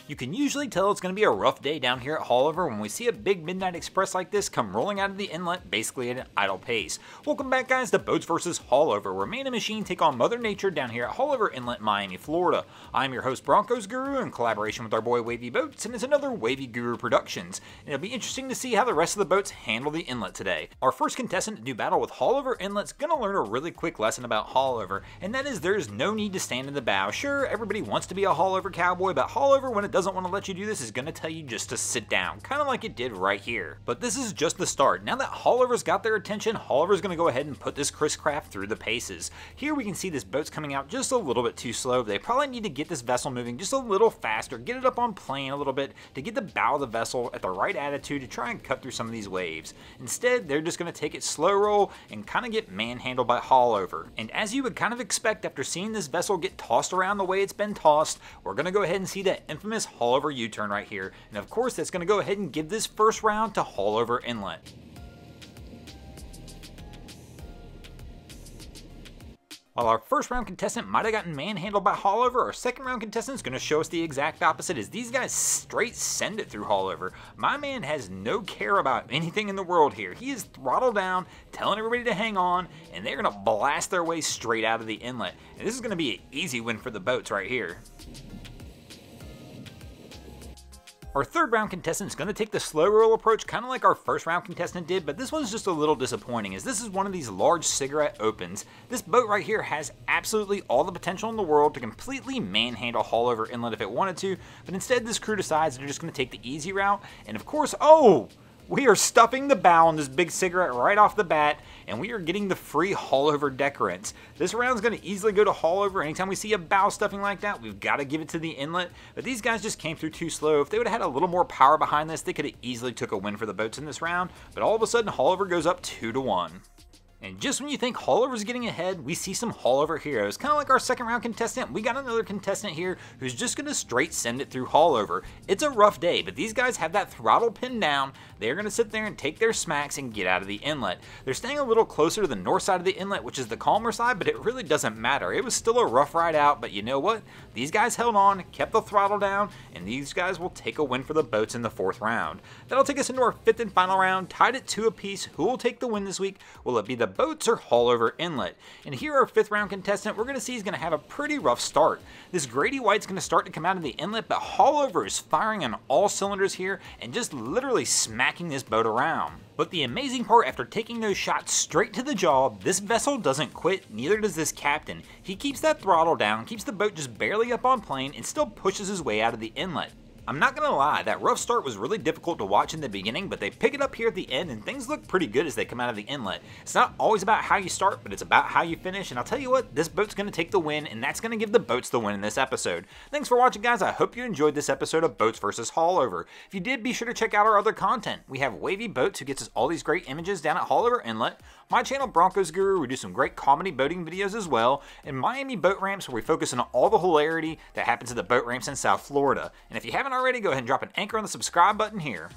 You can usually tell it's going to be a rough day down here at Haulover when we see a big midnight express like this come rolling out of the inlet basically at an idle pace. Welcome back guys to Boats vs. Haulover, where man and machine take on Mother Nature down here at Haulover Inlet, Miami, Florida. I'm your host Broncos Guru in collaboration with our boy Wavy Boats, and it's another Wavy Guru Productions. And it'll be interesting to see how the rest of the boats handle the inlet today. Our first contestant to do battle with Haulover Inlet's going to learn a really quick lesson about Haulover, and that is there's no need to stand in the bow. Sure, everybody wants to be a Haulover cowboy, but Haulover, when it doesn't want to let you do this, is going to tell you just to sit down, kind of like it did right here. But this is just the start. Now that Haulover's got their attention, Haulover's going to go ahead and put this Chris Craft through the paces. Here we can see this boat's coming out just a little bit too slow. They probably need to get this vessel moving just a little faster, get it up on plane a little bit to get the bow of the vessel at the right attitude to try and cut through some of these waves. Instead, they're just going to take it slow roll and kind of get manhandled by Haulover. And as you would kind of expect after seeing this vessel get tossed around the way it's been tossed, we're going to go ahead and see that infamous Haulover U-turn right here. And of course, that's going to go ahead and give this first round to Haulover Inlet. While our first round contestant might have gotten manhandled by Haulover, our second round contestant is going to show us the exact opposite, as these guys straight send it through Haulover. My man has no care about anything in the world here. He is throttled down, telling everybody to hang on, and they're going to blast their way straight out of the inlet. And this is going to be an easy win for the boats right here. Our third round contestant is going to take the slow roll approach, kind of like our first round contestant did, but this one's just a little disappointing, as this is one of these large cigarette opens. This boat right here has absolutely all the potential in the world to completely manhandle Haulover Inlet if it wanted to, but instead this crew decides they're just going to take the easy route, and of course, we are stuffing the bow on this big cigarette right off the bat, and we are getting the free Haulover decorants. This round's going to easily go to Haulover. Anytime we see a bow stuffing like that, we've got to give it to the inlet. But these guys just came through too slow. If they would have had a little more power behind this, they could have easily took a win for the boats in this round. But all of a sudden, Haulover goes up 2-1. And just when you think Haulover's getting ahead, we see some Haulover heroes. Kind of like our second round contestant, we got another contestant here who's just going to straight send it through Haulover. It's a rough day, but these guys have that throttle pinned down. They're going to sit there and take their smacks and get out of the inlet. They're staying a little closer to the north side of the inlet, which is the calmer side, but it really doesn't matter. It was still a rough ride out, but you know what? These guys held on, kept the throttle down, and these guys will take a win for the boats in the fourth round. That'll take us into our fifth and final round, tied at 2 apiece. Who will take the win this week? Will it be the boats or Haulover Inlet? And here our fifth round contestant, we're going to see he's going to have a pretty rough start. This Grady White's going to start to come out of the inlet, but Haulover is firing on all cylinders here and just literally smacking this boat around. But the amazing part, after taking those shots straight to the jaw, this vessel doesn't quit, neither does this captain. He keeps that throttle down, keeps the boat just barely up on plane, and still pushes his way out of the inlet. I'm not going to lie, that rough start was really difficult to watch in the beginning, but they pick it up here at the end and things look pretty good as they come out of the inlet. It's not always about how you start, but it's about how you finish, and I'll tell you what, this boat's going to take the win, and that's going to give the boats the win in this episode. Thanks for watching guys, I hope you enjoyed this episode of Boats vs. Haulover. If you did, be sure to check out our other content. We have Wavy Boats, who gets us all these great images down at Haulover Inlet, my channel Broncos Guru, we do some great comedy boating videos as well, and Miami Boat Ramps, where we focus on all the hilarity that happens at the boat ramps in South Florida. And if you haven't already, go ahead and drop an anchor on the subscribe button here.